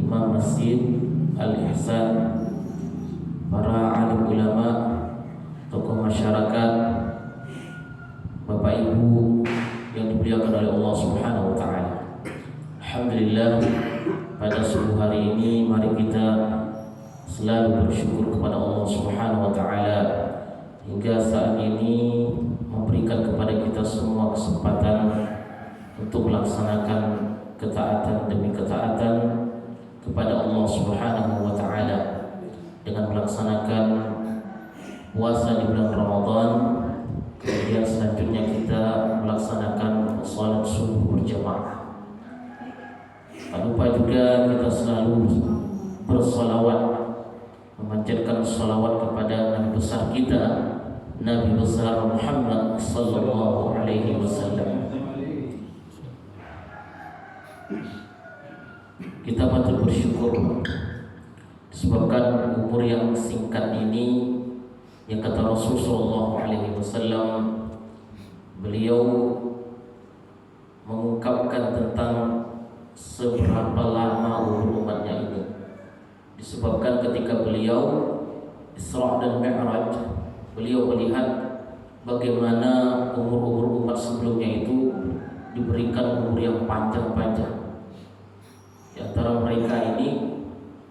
Imam Masjid Al-Ihsan, para alim ulama, tokoh masyarakat, Bapak Ibu yang dimuliakan oleh Allah Subhanahu wa taala. Alhamdulillah, pada subuh hari ini mari kita selalu bersyukur kepada Allah Subhanahu wa taala hingga saat ini memberikan kepada kita semua kesempatan untuk melaksanakan ketaatan demi ketaatan kepada Allah Subhanahu wa taala dengan melaksanakan puasa di bulan Ramadan. Kemudian selanjutnya kita melaksanakan salat subuh berjamaah. Tak lupa juga kita selalu bersalawat, memanjatkan salawat kepada Nabi besar kita, Nabi besar Muhammad sallallahu alaihi wasallam. Kita patut bersyukur disebabkan umur yang singkat ini, yang kata Rasulullah SAW, beliau mengungkapkan tentang seberapa lama umur umatnya ini. Disebabkan ketika beliau Isra dan Mi'raj, beliau melihat bagaimana umur-umur umat sebelumnya itu diberikan umur yang panjang-panjang. Di antara mereka ini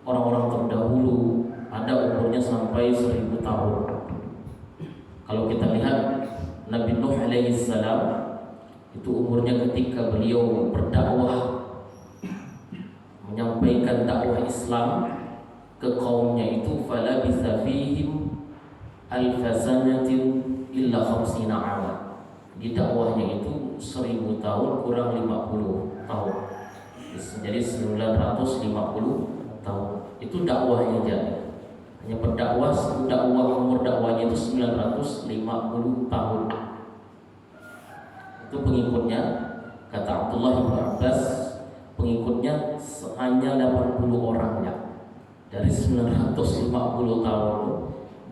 orang-orang terdahulu ada umurnya sampai 1000 tahun. Kalau kita lihat Nabi Nuh alaihissalam, itu umurnya ketika beliau berdakwah, menyampaikan dakwah Islam ke kaumnya itu, falabitha fihim alfasanatin illa khamsina aman. Di dakwahnya itu 1000 tahun kurang 50 tahun. Jadi 950 tahun. Itu dakwahnya jadi. Hanya berdakwah, umur dakwahnya itu 950 tahun. Itu pengikutnya, kata Abdullah bin Abbas, pengikutnya hanya 80 orang ya. Dari 950 tahun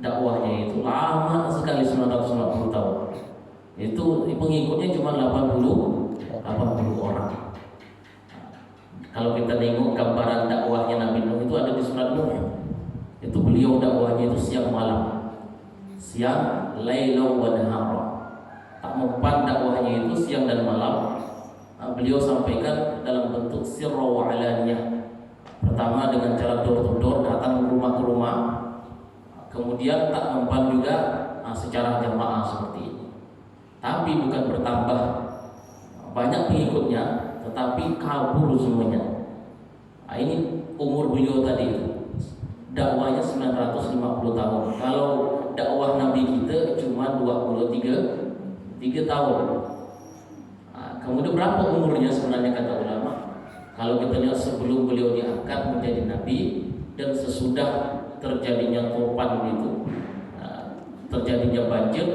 dakwahnya itu lama sekali, 950 tahun. Itu pengikutnya cuma 80 orang. Kalau kita tengok gambaran dakwahnya Nabi Nuh itu ada di surat Nuh. Itu beliau dakwahnya itu siang malam, siang laila wa nahara. Tak mempan dakwahnya itu siang dan malam. Beliau sampaikan dalam bentuk sirra wa alaniyah. Pertama dengan cara door to door, datang rumah ke rumah. Kemudian tak mempan juga secara jamaah seperti ini. Tapi bukan bertambah banyak pengikutnya, tetapi kabur semuanya. Ini umur beliau tadi itu. Dakwahnya 950 tahun. Kalau dakwah Nabi kita cuma 23 tahun. Kemudian berapa umurnya sebenarnya kata ulama? Kalau kita lihat sebelum beliau diangkat menjadi Nabi dan sesudah terjadinya topan itu, terjadinya banjir,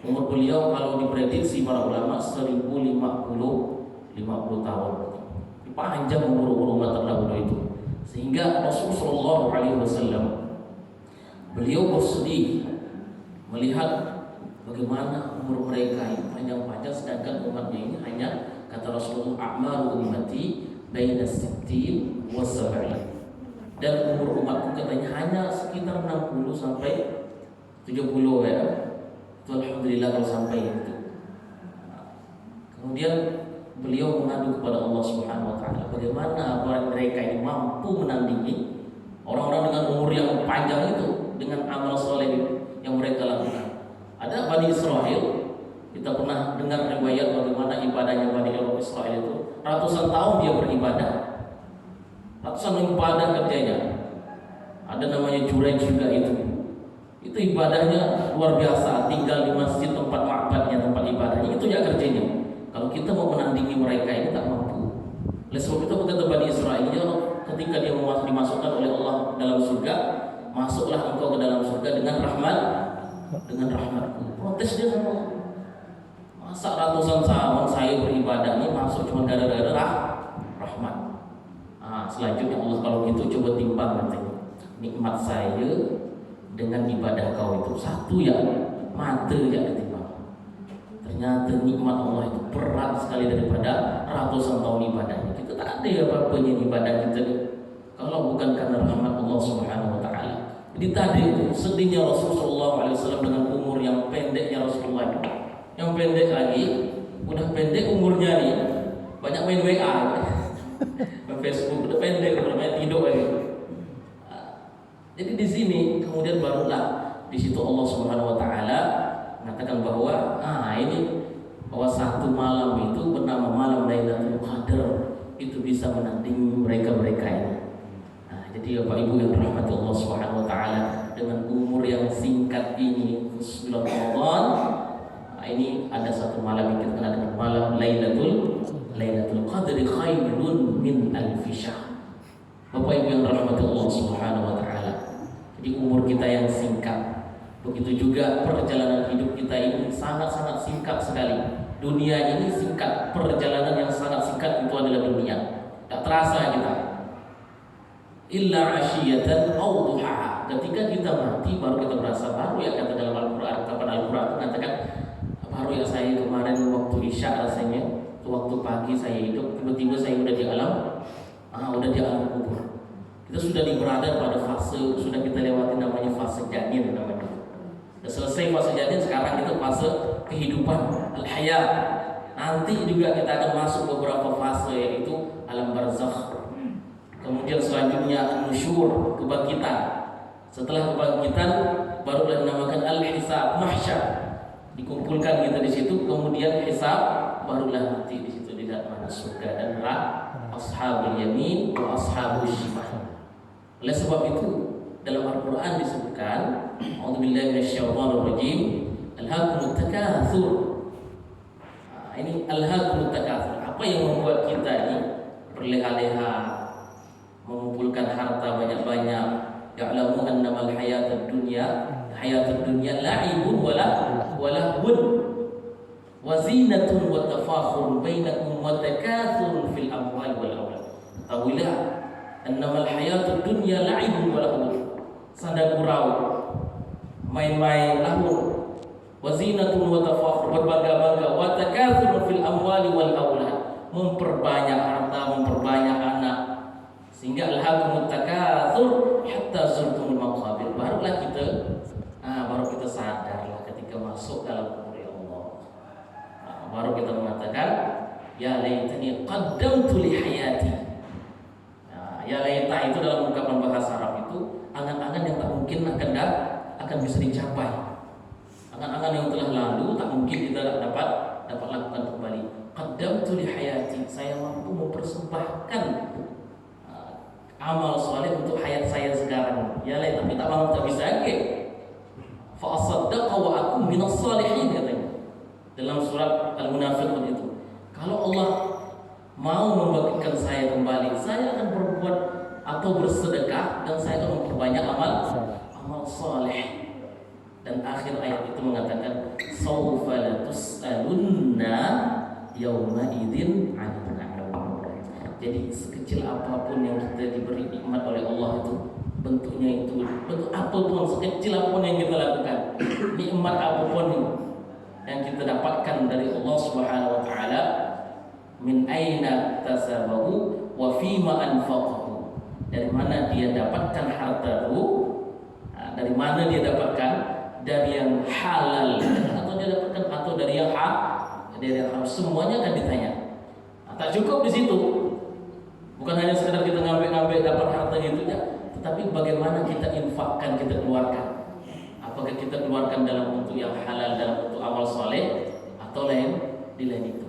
umur beliau kalau diprediksi para ulama 1050 tahun. Panjang umur umat terdahulu itu. Sehingga Rasulullah SAW beliau bersedih melihat bagaimana umur mereka ini panjang-panjang, sedangkan umatnya ini hanya, kata Rasulullah, a'maru ummati baina sittin wa sab'in. Dan umur umatku katanya hanya sekitar 60 sampai 70 ya. Itu alhamdulillah kalau sampai itu. Kemudian beliau mengadu kepada Allah Subhanahu wa taala, bagaimana mereka ini mampu menandingi orang-orang dengan umur yang panjang itu dengan amal soleh yang mereka lakukan. Ada Bani Israel, kita pernah dengar riwayat bagaimana ibadahnya Bani Israel itu ratusan tahun dia beribadah, ratusan ibadah kerjanya. Ada namanya Jurayj juga itu ibadahnya luar biasa, tinggal di masjid tempat ma'badnya, tempat ibadahnya, itu ya kerjanya. Kalau kita mau menandingi mereka ini tak mampu. Oleh sebab itu kata Bani Israel, ketika dia dimasukkan oleh Allah dalam surga, masuklah engkau ke dalam surga dengan rahmatku. Protes dia sama Allah. Masa ratusan tahun saya beribadah ini masuk cuma gara-gara rahmat. Selanjutnya Allah, kalau gitu coba timbang nanti nikmat saya dengan ibadah kau itu satu ya, mata ya ketimbang. Ternyata nikmat Allah itu berat sekali daripada ratusan tahun ibadahnya. Kita tak ada apa-apanya ibadah kita. kalau bukan karena rahmat Allah Subhanahu wa taala. Jadi tadi sedihnya Rasulullah SAW dengan umur yang pendeknya Rasulullah. Yang pendek lagi, udah pendek umurnya nih, banyak main WA, main Facebook, udah pendek, udah main tidur lagi. Jadi di sini kemudian barulah di situ Allah Subhanahu wa taala mengatakan bahwa bahwa satu malam itu bernama malam Lailatul Qadar itu bisa menandingi mereka-mereka ini. Jadi Bapak Ibu yang dirahmati Allah Subhanahu wa taala, dengan umur yang singkat ini khusus bulan Ramadan, ini ada satu malam yang kita kenal dengan malam Lailatul Qadri khairun min alfi syahr. Bapak Ibu yang dirahmati Allah Subhanahu wa taala. Jadi umur kita yang singkat, begitu juga perjalanan hidup kita ini sangat-sangat singkat sekali. Dunia ini singkat, perjalanan yang sangat singkat itu adalah dunia. Tak terasa kita. Illa asyiyatan aw duha. Ketika kita mati baru kita merasa, baru ya kata dalam Al-Qur'an, kapan Al-Qur'an mengatakan baru ya saya kemarin waktu Isya rasanya, waktu pagi saya hidup, tiba-tiba saya udah di alam kubur. Kita sudah berada pada fase, sudah kita lewati namanya fase janin namanya. Sudah selesai fase janin, sekarang itu fase kehidupan al-haya. Nanti juga kita akan masuk beberapa fase, yaitu alam barzakh. Kemudian selanjutnya nusyur, kebangkitan. Setelah kebangkitan barulah dinamakan al-hisab, mahsyar. Dikumpulkan kita di situ, kemudian hisab, barulah nanti di situ tidak mana surga dan neraka, ashabul yamin wa ashabul shimal. Oleh sebab itu dalam Al-Qur'an disebutkan, a'udzubillahi minasyaitonir rajim, alhaakumut takatsur. Ini alhaakumut takatsur. Apa yang membuat kita ini berleha-leha, mengumpulkan harta banyak-banyak? Ya'lamu annamal hayatud dunya la'ibun wa lahwun wa zinatun wa tafakhurun bainakum wa takathurun fil amwali wal aulad. Tahuilah annamal hayatud dunya la'ibun wa lahwun. Sanda gurau, main-main lahun, wa zinatun wa tafakhur, berbangga-bangga, wa takathurun fil amwali wal aulad, memperbanyak harta, memperbanyak anak, sehingga alhaakumut takatsur hatta zurtumul maqabir. Baru kita sadarlah ketika masuk dalam kubur ya Allah. Baru kita mengatakan ya laitani qaddamtu li hayati. Ya laita itu dalam ungkapan bahasa Arab itu angan-angan yang tak mungkin akan bisa dicapai. Angan-angan yang telah lalu tak mungkin kita dapat lakukan kembali. Qaddamtu li hayati, saya mampu mempersembahkan amal soleh untuk hayat saya sekarang. Ya lain, tapi tak bisa lagi. Fa asaddaqa wa akum minas salihin, katanya dalam surat Al-Munafiqun itu. Kalau Allah mau membangkitkan saya kembali, saya akan berbuat atau bersedekah dan saya akan memperbanyak amal soleh. Dan akhir ayat itu mengatakan sawfa latus'alunna yawma idzin 'anil na'im. Jadi sekecil apapun yang kita diberi nikmat oleh Allah itu, bentuknya itu, bentuk apapun, sekecil apapun yang kita lakukan, nikmat apapun yang kita dapatkan dari Allah Subhanahu wa taala, min aina tasabahu wa fima anfaqahu. Dari mana dia dapatkan harta itu? Dari mana dia dapatkan? Dari yang halal atau dia dapatkan atau dari yang haram, semuanya akan ditanya. Tak cukup di situ. Bukan hanya sekedar kita ngambil dapat hartanya itu ya, tetapi bagaimana kita infakkan, kita keluarkan. Apakah kita keluarkan dalam bentuk yang halal, dalam bentuk amal soleh, atau lain itu.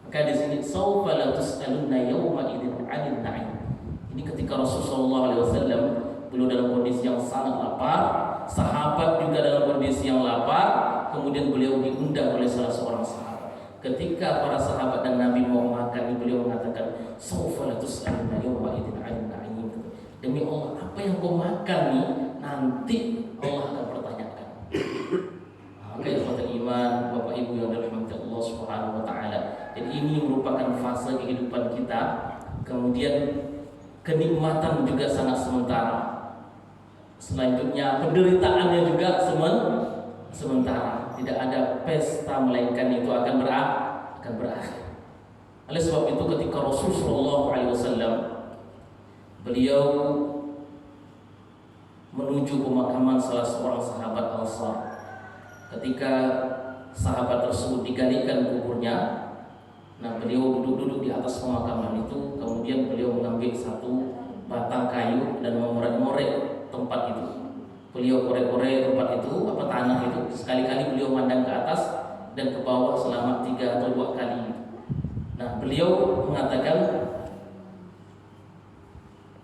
Maka di sini saufa la tus'alunna yawma idzin 'anil na'im. Ini ketika Rasulullah SAW beliau dalam kondisi yang sangat lapar, sahabat juga dalam kondisi yang lapar, kemudian beliau diundang oleh salah seorang sahabat. Ketika para sahabat dan Nabi mau makan, beliau mengatakan, "Saufa la tus'aluna yawma idzin 'anil na'im." Demi Allah, apa yang kau makan nih nanti Allah akan pertanyakan. Maka ikhwatul iman, Bapak Ibu yang dirahmati Allah Subhanahu wa taala. Jadi ini merupakan fase kehidupan kita. Kemudian kenikmatan juga sangat sementara. Selanjutnya penderitaannya juga sementara. Tidak ada pesta melainkan itu akan berakhir. Oleh sebab itu ketika Rasulullah SAW beliau menuju pemakaman salah seorang sahabat Ansar. Ketika sahabat tersebut digalikan kuburnya, nah beliau duduk-duduk di atas pemakaman itu, kemudian beliau mengambil satu batang kayu dan mengorek-ngorek tempat itu. Beliau korek-korek tempat itu, tanah itu, sekali-kali beliau memandang ke atas dan ke bawah selama 3 atau 2 kali. Nah, beliau mengatakan,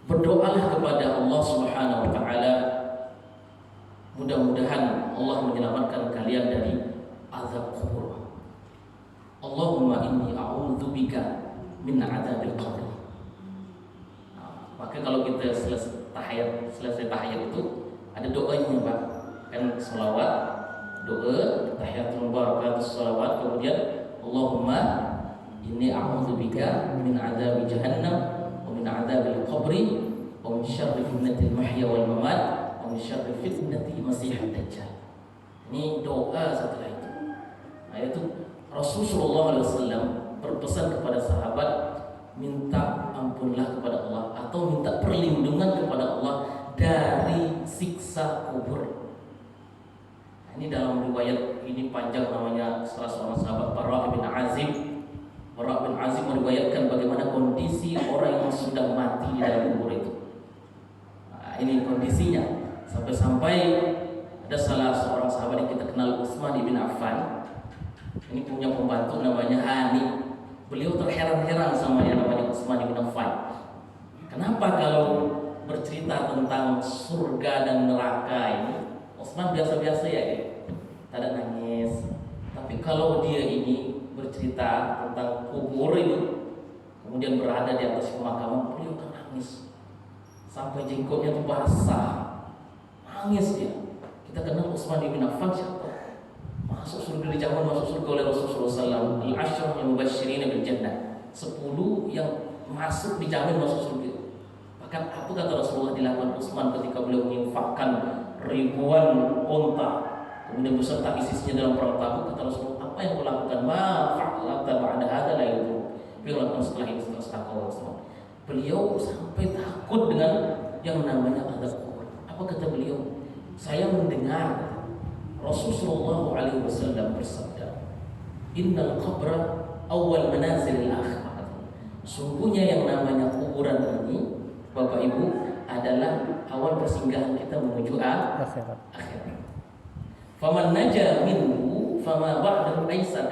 berdoalah kepada Allah Subhanahu wa taala, mudah-mudahan Allah menyelamatkan kalian dari azab kubur. Allahumma inni a'udzubika min adzabil qabr. Nah, maka kalau kita selesai tahiyat itu ada doanya, Pak. Kan selawat, doa, tahiyatul barakatus selawat, kemudian Allahumma inni a'udzubika min adzabi jahannam wa min adzabil qabri wa min syarri fitnatil mahya wal mamat wa min syarri fitnati masiihid dajjal. Ini doa setelah itu. Nah, itu Rasulullah SAW berpesan kepada sahabat, minta ampunlah kepada Allah atau minta perlindungan kepada Allah dari siksa kubur. Nah, ini dalam riwayat ini panjang, namanya salah seorang sahabat Bara bin Azib. Bara bin Azib meriwayatkan bagaimana kondisi orang yang sudah mati di dalam kubur itu. Nah, ini kondisinya sampai-sampai ada salah seorang sahabat yang kita kenal, Utsman bin Affan. Ini punya pembantu namanya Hani. Beliau terheran-heran sama yang namanya Utsman bin Affan. Kenapa kalau bercerita tentang surga dan neraka ini Utsman biasa-biasa ya, tak ada nangis. Tapi kalau dia ini bercerita tentang kubur ini, kemudian berada di atas pemakaman, beliau kan nangis sampai jenggotnya itu basah, nangis dia. Kita kenal Utsman bin Affan siapa? Masuk surga, di zaman masuk surga oleh Rasulullah SAW. Al-Ashrah yang mubasysyirin bil jannah, 10 yang masuk dijamin masuk surga. Bahkan apa kata Rasulullah dilakukan Utsman ketika beliau menginfakkan ribuan unta, kemudian beserta isinya dalam perang Tabuk. Kata Rasulullah, apa yang kau lakukan? Ma fa'alta ba'da hadza la yudhur. Beliau lakukan setelah ini, setelah sedekah Utsman. Beliau sampai takut dengan yang namanya azab kubur. Apa kata beliau? Saya mendengar Rasulullah SAW bersabda, Innal qabra awal manazilil akhirah. Sungguhnya yang namanya kuburan ini, Bapak Ibu, adalah awal persinggahan kita menuju akhirat. Faman naja minhu fama ba'dahu aisar.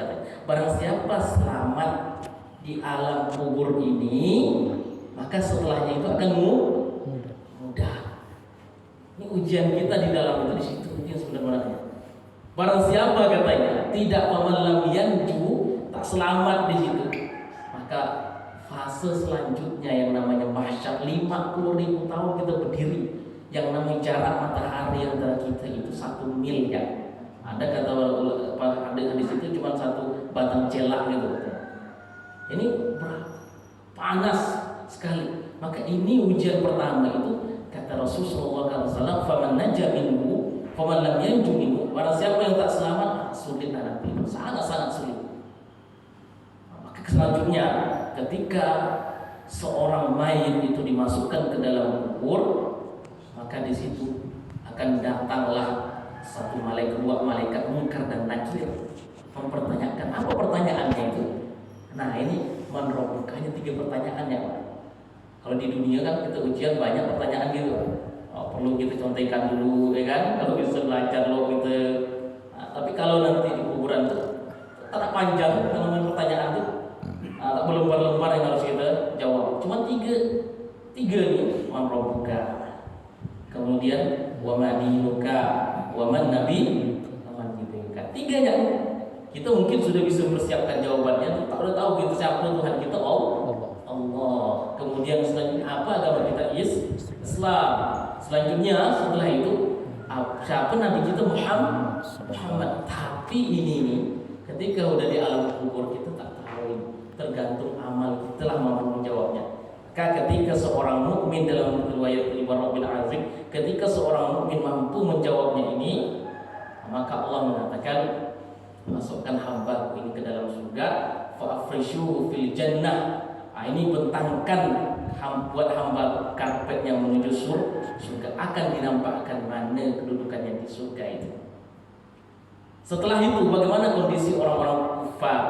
Barang siapa selamat di alam kubur ini, maka setelahnya itu akan mudah. Ini ujian kita di dalam itu, di situ ujian sebenarnya. Barang siapa katanya tidak faman lam yanju, tak selamat di situ, maka fase selanjutnya yang namanya mahsyar, 50.000 tahun kita berdiri, yang namanya jarak matahari antara kita itu 1 mil ya. Ada kata di situ cuma 1 batang celak gitu. Ini panas sekali. Maka ini ujian pertama itu, kata Rasulullah SAW, faman naja minhu faman lam yanju minhu. Barang siapa yang tak selamat, sulit nanti, sangat-sangat sulit. Maka selanjutnya, ketika seorang mayit itu dimasukkan ke dalam kubur, maka di situ akan datanglah dua malaikat Munkar dan Nakir mempertanyakan. Apa pertanyaannya itu? Nah, ini menrobukannya 3 pertanyaan ya, Pak. Kalau di dunia kan kita ujian banyak pertanyaan gitu. Perlu kita contohkan dulu, ya kan? Kalau bisa belajar loh gitu. Nah, tapi kalau nanti di kuburan itu tak panjang kalau pertanyaan itu. Tak berlembar-lembar yang harus kita jawab. Cuma 3 nih, man rabbuka. Kemudian wa ma dinuka, wa man nabi, wa man nabiyuka. 3-nya. Kita mungkin sudah bisa mempersiapkan jawabannya. Tak udah tahu kita siapa Tuhan kita, Allah. Kemudian selanjutnya apa agama kita? Islam. Selanjutnya setelah itu siapa nabi kita? Muhammad. Tapi ini nih, ketika udah di alam kubur kita tak tahu, tergantung amal kita lah mampu menjawabnya. Ketika seorang mukmin, dalam riwayat Bara bin Azib, ketika seorang mukmin mampu menjawabnya ini, maka Allah mengatakan, masukkan hamba ini ke dalam surga, fa afrishuhu fil jannah. Ini bentangkan buat hamba karpet yang menuju surga, akan dinampakkan mana kedudukannya di surga itu. Setelah itu bagaimana kondisi orang-orang kufar,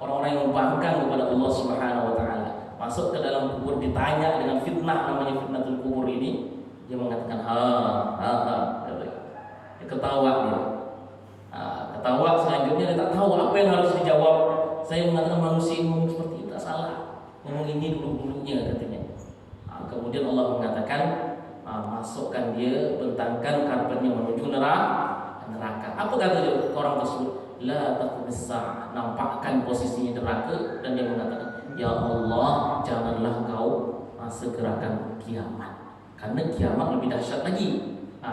orang-orang yang membangkang kepada Allah Subhanahu wa taala, masuk ke dalam kubur ditanya dengan fitnah, namanya fitnatul kubur ini, dia mengatakan dia ketawa dia. Ketawa, selanjutnya dia tak tahu apa yang harus dijawab. Saya mengatakan manusia ngomong seperti itu tak salah, ngomong ini dulu-dulunya katanya. Kemudian Allah mengatakan masukkan dia, bentangkan karpetnya menuju neraka. Apa kata dia, orang tersebut? La taqbisa, nampakkan posisinya neraka, dan dia mengatakan, ya Allah, janganlah kau segerakan kiamat, karena kiamat lebih dahsyat lagi.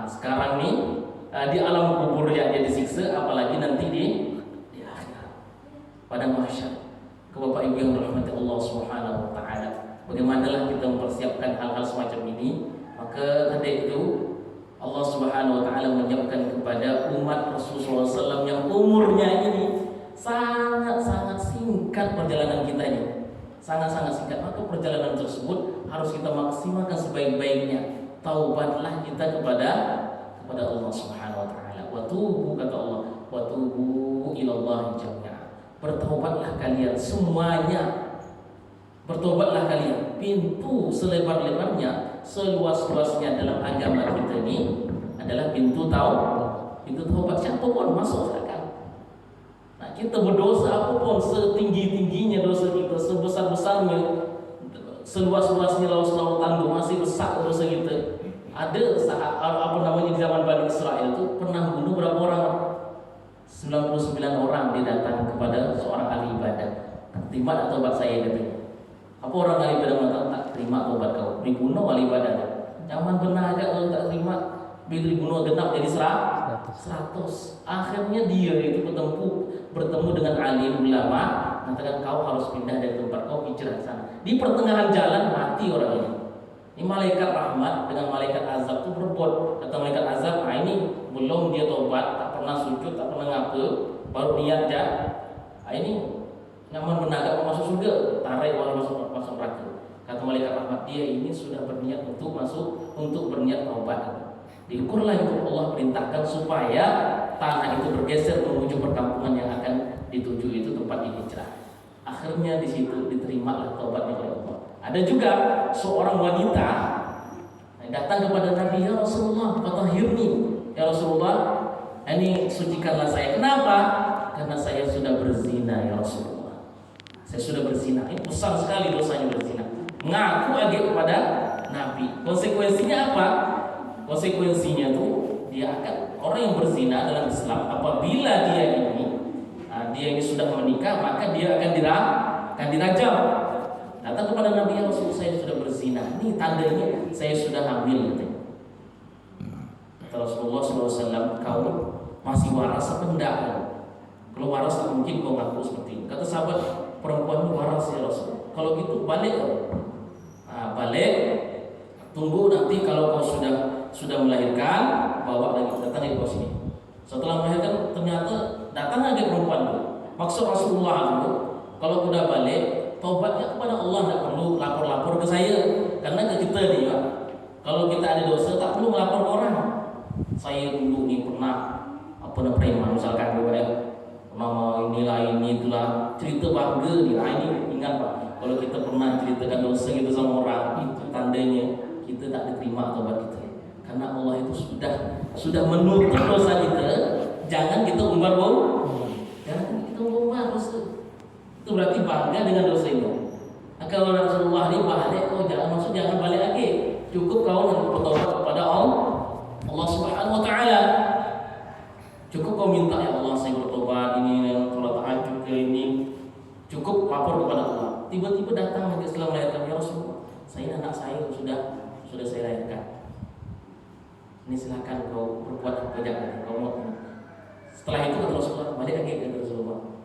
Sekarang ni di alam kubur dia disiksa, apalagi nanti di akhirat pada mahsyar. Bapak Ibu yang dirahmati Allah Subhanahu wa taala, bagaimanalah kita mempersiapkan hal-hal semacam ini? Maka tadi itu Allah Subhanahu wa taala menyiapkan kepada umat Rasulullah SAW yang umurnya ini sangat-sangat singkat perjalanan kita ini. Sangat-sangat singkat, maka perjalanan tersebut harus kita maksimalkan sebaik-baiknya. Taubatlah kita kepada Allah Subhanahu wa taala. Wa tubu, kata Allah, wa tubu ilallahi jami'a. Bertaubatlah kalian semuanya. Bertobatlah kalian. Pintu selebar-lebarnya, seluas-luasnya dalam agama kita ini adalah pintu taubat. Siapa pun masuk silakan. Nah, kita berdosa apapun, setinggi-tingginya dosa kita, sebesar-besarnya, seluas-luasnya lautan, masih besar dosa kita. Ada saat di zaman Bani Israel itu pernah bunuh berapa orang? 99 orang. Dia datang kepada seorang ahli ibadah, terima tak taubat saya, katanya. Apa orang ahli ibadah mengatakan, tak terima taubat kau, dibunuh ahli ibadah. Zaman benar agak kalau tak terima, bila dibunuh genap jadi 100. Akhirnya dia itu bertemu dengan alim ulama, mengatakan kau harus pindah dari tempat kau, hijrah sana. Di pertengahan jalan mati orang ini. Ini malaikat rahmat dengan malaikat azab itu berebut. Kata malaikat azab, ini belum dia taubat, tak pernah sujud, tak pernah ngapa, baru niat dah. Ini nyaman benar mau masuk surga, tarik orang masuk neraka. Kata malaikat rahmat, dia ini sudah berniat untuk berniat taubat. Diukurlah itu, Allah perintahkan supaya tanah itu bergeser menuju perkampungan yang akan dituju, itu tempat hijrah. Akhirnya di situ diterima taubatnya oleh Allah. Ada juga seorang wanita yang datang kepada Nabi, ya Rasulullah, fatahhirni, ya Rasulullah, ini sucikanlah saya. Kenapa? Karena saya sudah berzina, ya Rasulullah. Saya sudah berzina. Ini besar sekali dosanya berzina. Ngaku agak kepada Nabi. Konsekuensinya apa? Konsekuensinya tuh dia akan, orang yang berzina dalam Islam, apabila dia ini sudah menikah, maka dia akan dirajam. Datang kepada Nabi, ya Rasul, saya sudah berzina. Ini tandanya saya sudah hamil. Kata Rasulullah SAW, kau masih waras apa enggak? Kalau waras tak mungkin kau ngaku seperti ini. Kata sahabat, perempuan ini waras ya Rasul. Kalau gitu balik. Balik. Tunggu nanti kalau kau sudah melahirkan, bawa lagi, datang lagi ke sini. Setelah melahirkan ternyata datang lagi perempuan itu. Maksud Rasulullah itu, kalau sudah balik, taubatnya kepada Allah, tidak perlu lapor-lapor ke saya. Karena ke kita nih, kalau kita ada dosa tak perlu melapor ke orang. Saya dulu nih pernah preman misalkan juga ya, pernah ini itulah, cerita bangga dia. Ini ingat Pak, kalau kita pernah ceritakan dosa gitu sama orang, itu tandanya kita tak diterima taubat kita. Karena Allah itu sudah menutup dosa kita. Jangan kita umbar dosa. Itu berarti bangga dengan dosa itu. Kalau Rasulullah ini balik, kau jangan balik lagi. Cukup kau bertobat kepada Allah Subhanahu wa taala. Cukup kau minta, ya Allah, saya bertobat ini, sholat tahajud ini. Cukup lapor kepada Allah. Tiba-tiba datang lagi setelah melahirkan, ya Rasulullah, saya anak saya sudah saya lahirkan. Ini silakan kau berbuat apa jangan kau mau. Setelah itu kata Rasulullah, balik lagi ke Rasulullah.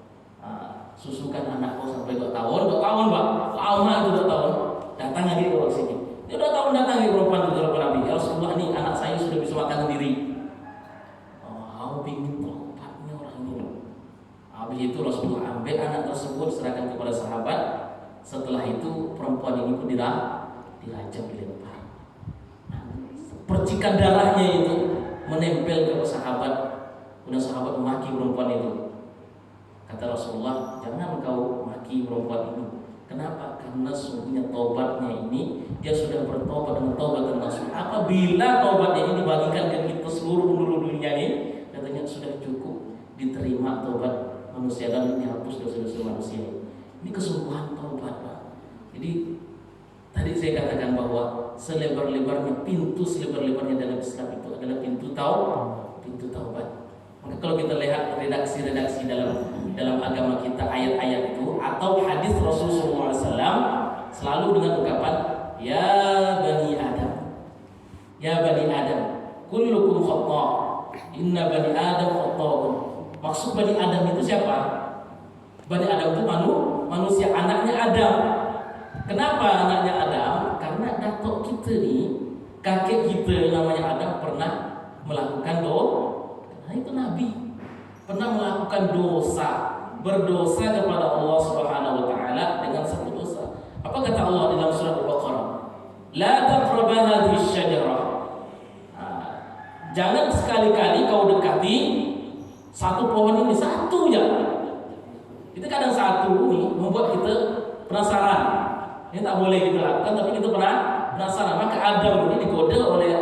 Susukan anak kau sampai 2 tahun, Pak. Lama itu 2 tahun. Datang lagi ke sini. Dia 2 tahun datang lagi perempuan itu kepada Nabi. Ya Rasulullah, ini anak saya sudah bisa makan sendiri. Bingung tobatnya orang ini. Habis itu Rasulullah ambil anak tersebut, serahkan kepada sahabat. Setelah itu perempuan ini pun dirajam, dilempar. Nah, percikan darahnya itu menempel ke sahabat. Kemudian sahabat memaki perempuan itu. Kata Rasulullah, jangan kau maki perempuan ini. Kenapa? Karena sungguhnya taubatnya ini, dia sudah bertobat dengan taubat nasuh. Apabila taubatnya ini dibagikan ke kita seluruh penduduk dunia ini, katanya sudah cukup diterima taubat manusia dan dihapus dosa-dosa manusia. Ini kesungguhan taubat, Pak. Jadi tadi saya katakan bahwa selebar-lebarnya pintu, selebar-lebarnya dalam Islam itu adalah pintu taubat. Maka kalau kita lihat redaksi-redaksi dalam agama kita, ayat-ayat itu atau hadis Rasulullah SAW selalu dengan ungkapan ya bani Adam, kullukum khata', inna bani Adam khata'un. Maksud bani Adam itu siapa? Bani Adam itu manusia, anaknya Adam. Kenapa anaknya Adam? Karena datuk kita nih, kakek kita namanya Adam pernah melakukan dosa. Nah itu Nabi pernah melakukan dosa, berdosa kepada Allah Subhanahu wa taala dengan satu dosa. Apa kata Allah di dalam surah Al-Baqarah? La taqrabu hadhihi asy-syajarah. Jangan sekali-kali kau dekati satu pohon ini, satu ya. Itu kadang satu nih membuat kita penasaran. Ini tak boleh kita lakukan, tapi kita penasaran. Maka Adam ini digoda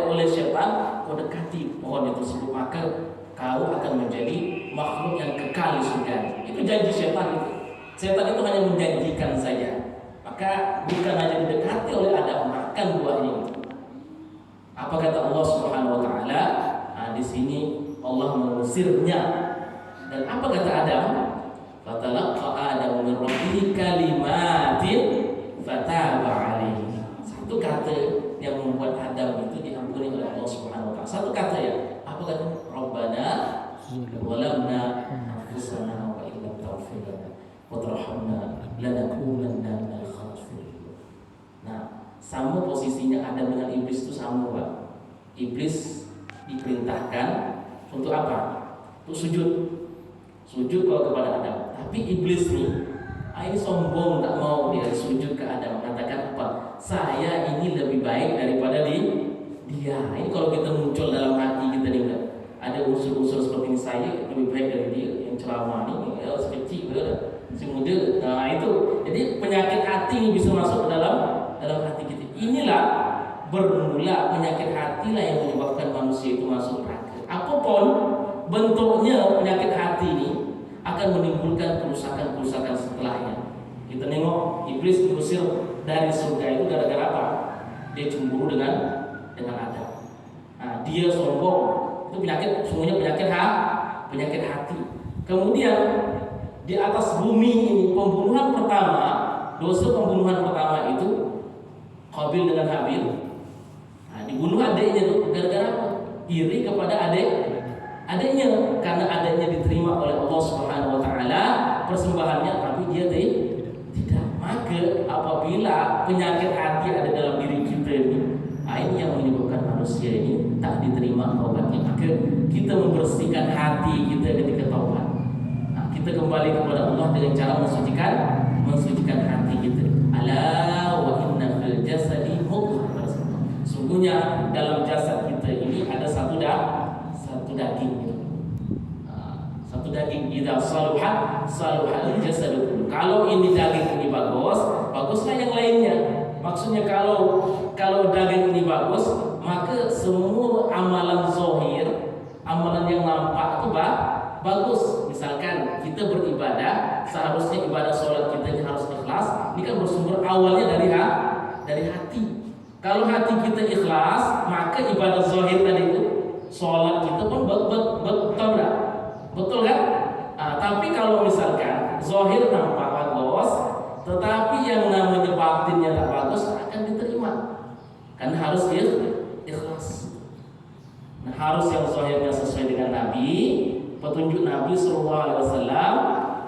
oleh setan, kau dekati pohon itu tersebut, maka kau akan menjadi makhluk yang kekal di surga. Itu janji setan itu. Setan itu hanya menjanjikan saja. Maka bukan hanya didekati oleh Adam, makan buahnya itu. Apa kata Allah Subhanahu wa taala? Nah, di sini Allah mengusirnya. Dan apa kata Adam? Fatalaqqa Adamu min rabbih kalimatin fataba alaihi. Satu kata yang membuat Adam itu diampuni oleh Allah Subhanahu wa taala. Satu kata ya. Apa kata? Rabbana zalamna anfusana wa illam taghfir lana wa tarhamna lanakunanna minal khasirin. Nah, sama posisinya Adam dengan iblis itu sama, Pak. Iblis diperintahkan untuk apa? Untuk sujud kalau kepada Adam. Tapi iblis nih, ini sombong, tak mau dia sujud ke Adam. Mengatakan apa? Saya ini lebih baik daripada dia. Ini kalau kita muncul dalam hati kita nih, ada unsur-unsur seperti ini, saya lebih baik dari dia. Yang ceramah nih, kecil si muda. Nah itu, jadi penyakit hati ini bisa masuk ke dalam hati kita. Inilah bermula penyakit hati lah yang menyebabkan manusia itu masuk neraka. Apapun bentuknya penyakit hati ini akan menimbulkan kerusakan-kerusakan setelahnya. Kita nengok iblis diusir dari surga itu gara-gara apa? Dia cemburu dengan Adam. Nah, dia sombong. Itu penyakit, semuanya penyakit hati. Kemudian di atas bumi ini pembunuhan pertama, dosa pembunuhan pertama itu Qabil dengan Habil. Nah, dibunuh adiknya itu gara-gara apa? Iri kepada adiknya, karena adiknya diterima oleh Allah Subhanahu wa taala persembahannya, tapi dia tidak. Maka apabila penyakit hati ada dalam diri kita ini yang menyebabkan manusia ini tak diterima taubatnya, maka kita membersihkan hati kita ketika taubat. Nah, kita kembali kepada Allah dengan cara mensucikan hati kita. Ala wa inna fil jasadi mudghah. Sungguhnya dalam jasad kita ini ada satu daging. Satu daging idza saluhat jasad. Kalau ini daging ini baguslah yang lainnya. Maksudnya kalau daging ini bagus, maka semua amalan zahir, amalan yang nampak itu bagus. Misalkan kita beribadah, seharusnya ibadah sholat kita ini harus ikhlas. Ini kan bersumber awalnya dari hati. Kalau hati kita ikhlas, maka ibadah zahir tadi itu, sholat kita pun betul kan? Nah, tapi kalau misalkan zahir nampak bagus, tetapi yang namanya batinnya tak bagus, akan diterima. Kan harus ikhlas. Nah, harus yang zahirnya sesuai dengan Nabi, petunjuk Nabi SAW.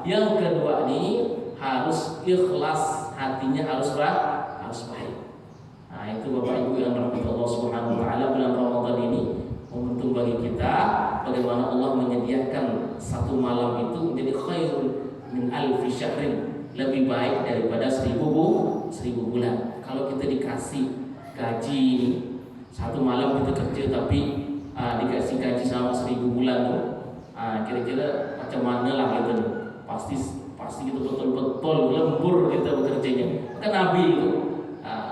Yang kedua ini harus ikhlas, hatinya harus baik. Nah, itu Bapak Ibu yang dirahmati Allah Subhanahu wa taala, bulan Ramadan ini momentum bagi kita bagaimana Allah menyediakan satu malam itu menjadi khairun min alfi syahrin, lebih baik daripada 1000 bulan. Kalau kita dikasih gaji ini satu malam kita kerja tapi dikasih gaji selama 1000 bulan tuh, kira-kira macam mana lah kita nih? Pasti kita betul-betul lembur kita bekerjanya. Maka Nabi itu,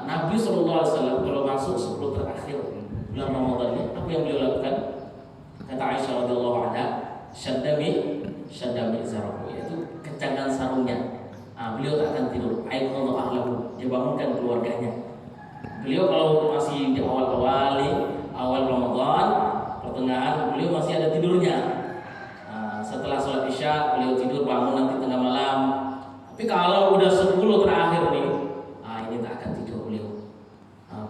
Nabi SAW kalau masuk 10 terakhir bulan Ramadan ini, apa yang beliau lakukan? Kata Aisyah radhiyallahu anha, syadami zarahu, yaitu kencangkan sarungnya. Beliau tak akan tidur. Aiqadha ahlahu, dia bangunkan keluarganya. Beliau kalau masih di awal Ramadan, pertengahan beliau masih ada tidurnya. Setelah sholat isya beliau tidur, bangun nanti tengah malam. Tapi kalau udah 10 terakhir nih, ini tak akan tidur beliau.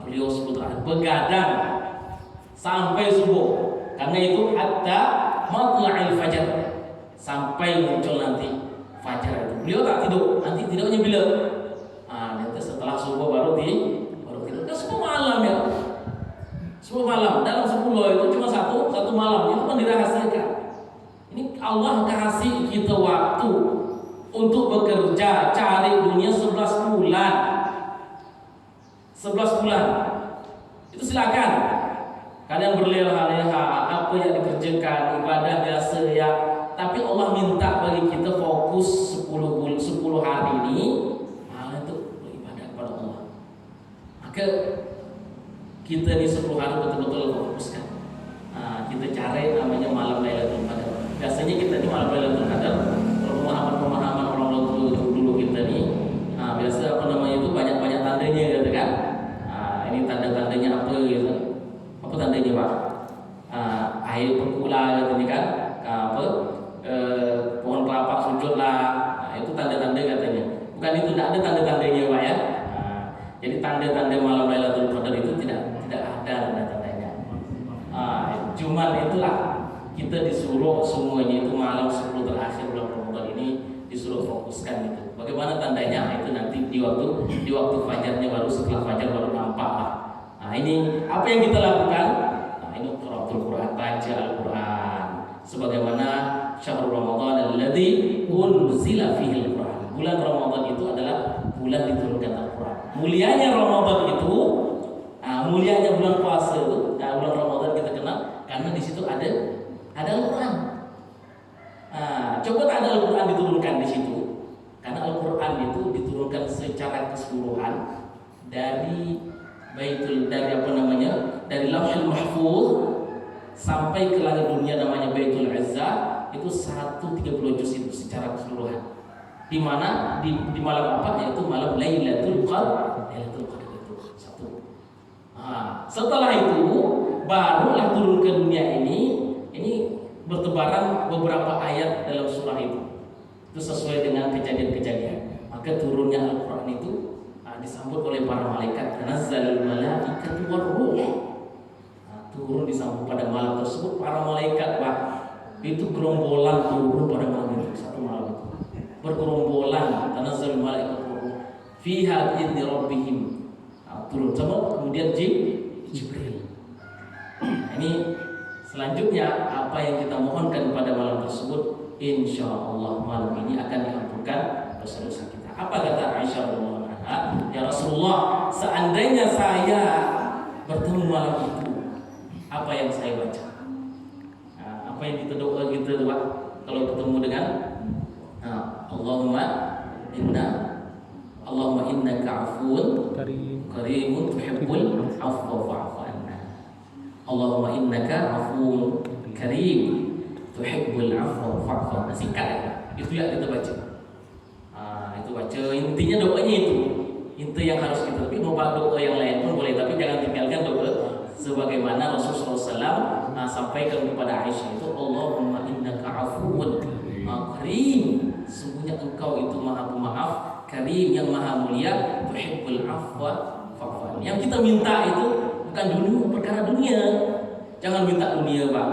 Beliau 10 terakhir begadang sampai subuh. Karena itu hatta matla'il fajar, sampai muncul nanti fajar itu. Beliau tak tidur. Nanti tidurnya bila? Nanti setelah subuh baru tidur. Kan 10 malam ya. 10 malam. Dalam 10 itu cuma satu malam. Itu kan dirahasiakan. Ini Allah kasih kita waktu untuk bekerja, cari dunia 11 bulan. 11 bulan. Itu silakan. Kalian berleha-leha apa yang dikerjakan, ibadah biasa ya. Tapi Allah minta bagi kita fokus 10 hari ini untuk beribadah kepada Allah. Maka kita di 10 hari betul-betul fokuskan. Kita cari namanya malam Lailatul Qadar. Biasanya kita di malam Lailatul Qadar, pemahaman orang dulu kita nih, biasa apa namanya itu banyak tandanya gitu kan. Ini tanda-tandanya apa gitu? Apa tandanya Pak? Air berkula gitu nih kan? Pohon kelapa sujud lah. Itu tanda-tanda katanya. Bukan itu, tidak ada tanda-tandanya Pak ya. Jadi tanda-tanda malam Lailatul Qadar itu tidak ada tanda-tandanya. Cuman itulah kita disuruh semuanya itu malam 10 terakhir bulan Ramadan ini disuruh fokuskan itu. Bagaimana tandanya? Itu nanti di waktu fajarnya, baru setelah fajar baru nampak lah. Ini apa yang kita lakukan? Ini qiraatul Quran, baca Al-Quran. Sebagaimana syahrul Ramadan alladzi unzila fihi Al-Quran. Bulan Ramadan itu adalah bulan diturunkan Al-Quran. Mulianya Ramadan itu, mulianya bulan puasa itu, bulan Ramadan kita kenal karena di situ ada Al-Quran. Coba ada Al-Quran diturunkan di situ. Karena Al-Quran itu diturunkan secara keseluruhan dari dari Lauhul Mahfuz sampai ke langit dunia namanya Baitul Izzah, itu 130 juz itu secara keseluruhan. Di mana di malam apa? Yaitu malam Lailatul Qadar. Lailatul Qadar itu satu. Setelah itu barulah turun ke dunia ini bertebaran beberapa ayat dalam surah itu. Itu sesuai dengan kejadian-kejadian. Maka turunnya Al-Quran itu disambut oleh para malaikat. Tanazzalul malaikatu war-ruh. Turun disambut pada malam tersebut para malaikat, Pak. Itu gerombolan turun pada malam itu, satu malam itu. Bergerombolan, tanazzalul malaikatu war-ruh. Fiha bi'izni rabbihim. Turun sama kemudian Jibril. Ini selanjutnya apa yang kita mohonkan pada malam tersebut, insya Allah malam ini akan diampunkan dosa-dosa kita. Apa kata Aisyah radhiyallahu anha? Ya Rasulullah, seandainya saya bertemu malam itu, apa yang saya baca? Apa yang kita doa gitu Pak? Kalau ketemu dengan Allahumma innaka afuwun karimun tuhibbul afwa fa'fu anna. Allahumma innaka afuwun karim tuhibbul afwa fa'fu anna. Singkat ya, itu yang kita baca. Itu baca, intinya doanya itu. Itu yang harus kita, tapi mau doa yang lain pun boleh, tapi jangan tinggalkan doa sebagaimana Rasulullah SAW sampaikan kepada Aisyah itu, Allahumma innaka afuwun karim, sungguhnya engkau itu maha pemaaf, karim yang maha mulia, tuhibbul afwa fa'fu. Yang kita minta itu bukan perkara dunia. Jangan minta dunia Pak,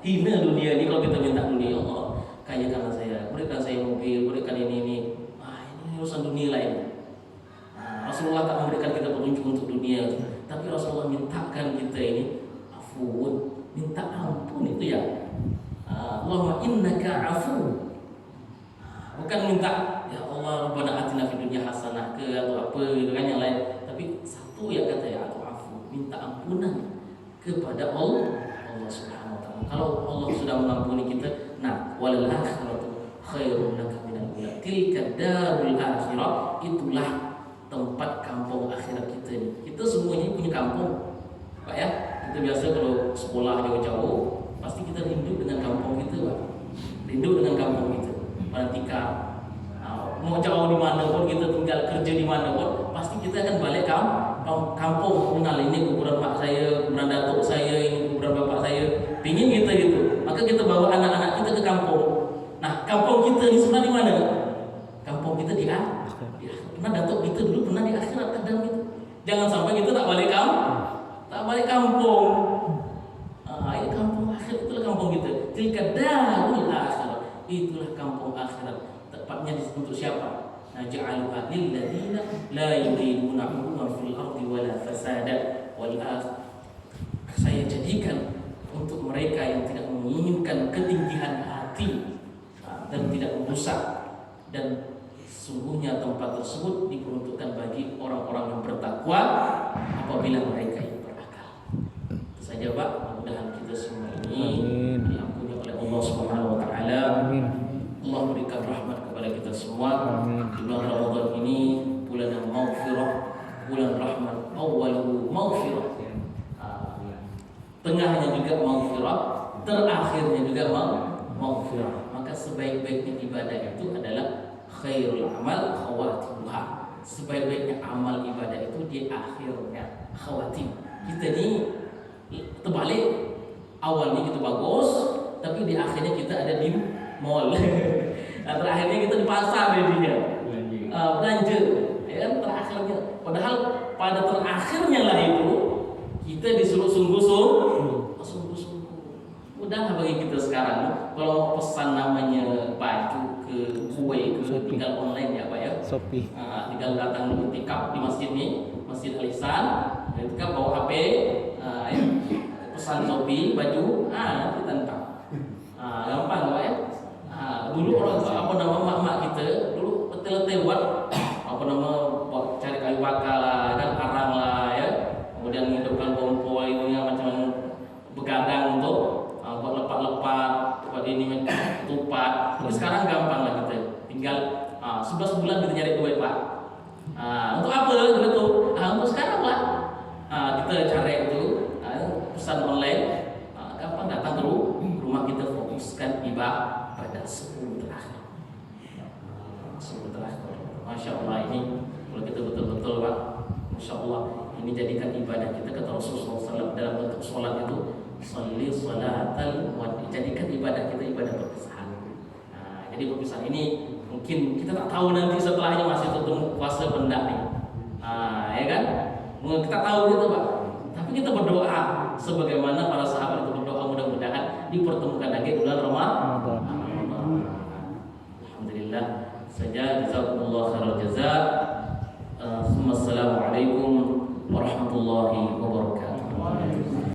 hina dunia ini. Kalau kita minta dunia, ya Allah kayakanlah saya, berikan saya mobil, berikan ini. Ini urusan dunia lain. Rasulullah tak memberikan kita petunjuk untuk dunia, tapi Rasulullah mintakan kita ini afuun, minta ampun itu ya. Allahumma innaka afu. Bukan minta ya Allah Rabbana atina fid dunya hasanah ke atau apa gitu kan yang lain, tapi satu ya kata ya atau afu. kepada Allah Subhanahu wa taala. Kalau Allah sudah mengampuni kita, nah walal akhiratu khairun laka minal ula. Tilka darul akhirah, itulah tempat kampung akhirat kita ini. Kita semuanya punya kampung, Pak ya. Kita biasa kalau sekolah jauh-jauh, pasti kita rindu dengan kampung kita, Pak. Rindu dengan kampung kita. Perhatikan, mau jauh di mana pun, kita tinggal kerja di mana pun, pasti kita akan balik kampung. Kenal ini kuburan mak saya, kuburan datuk saya, ini kuburan bapak saya. Pingin kita gitu. Maka kita bawa anak-anak kita ke kampung. Nah, kampung kita ini sebenarnya di mana? Kampung kita di akhirat. Pernah datuk kita dulu pernah di akhirat kadang gitu. Jangan sampai kita tak balik kampung. Ini kampung akhirat, itulah kampung kita. Tilka darul akhirat, itulah kampung akhirat. Tepatnya untuk siapa? Naj'aluha lil ladzina la yuriduna 'uluwan fil ardi wala fasada wal saya jadikan untuk mereka yang tidak menginginkan ketinggian hati dan tidak merusak, dan sungguhnya tempat tersebut diperuntukkan bagi orang-orang yang bertakwa apabila mereka itu berakal. Itu saja Pak, mudah-mudahan kita semua ini diampuni oleh Allah Subhanahu wa taala. Allah berikan rahmat kepada kita semua. Di bulan Ramadan ini bulan yang maghfirah, bulan rahmat, awwaluhu maghfirah. Tengahnya juga maghfirah, terakhirnya juga maghfirah. Maka sebaik-baiknya ibadah itu adalah khairul amal khawatimuha. Sebaik-baiknya amal ibadah itu di akhirnya khawatim. Kita ni terbalik, awalnya kita bagus, tapi di akhirnya kita ada di mall. Nah, terakhirnya kita di pasar jadinya belanja, ya kan, terakhirnya. Padahal pada terakhirnya lah itu kita disuruh sungguh-sungguh. Mudah bagi kita sekarang kalau mau pesan namanya baju ke kue ke tinggal online ya Pak ya. Shopee. Tinggal datang dulu tikap di masjid nih, Masjid Al Ihsan, tikap bawa HP, pesan Shopee baju, nanti tentang. Gampang Pak ya. Dulu orang apa nama mak-mak kita dulu betul-betul buat apa nama buat cari kayu bakar lah, kan arang lah ya. Kemudian menghidupkan kompor ini yang macam begadang untuk buat lepat-lepat, buat ini tupat. Tapi sekarang gampang lah kita. Tinggal 11 bulan kita nyari duit Pak. Untuk apa gitu? Untuk sekarang lah. Kita cari itu pesan online, gampang datang ke rumah kita, fokuskan ibadah pada 10 terakhir. 10 terakhir. Masya Allah, ini kalau kita betul-betul Pak, Masya Allah, ini jadikan ibadah kita. Kata Rasulullah SAW dalam bentuk sholat itu, sholli sholatal wadi, jadikan ibadah kita ibadah perpisahan. Jadi perpisahan ini mungkin kita tak tahu nanti setelahnya masih tutup puasa benda nih, ya kan? Kita tahu gitu Pak. Tapi kita berdoa sebagaimana para sahabat itu berdoa, mudah-mudahan dipertemukan lagi bulan Ramadan. Alhamdulillah saja, jazakumullah khairal jazaa. Assalamualaikum warahmatullahi wabarakatuh.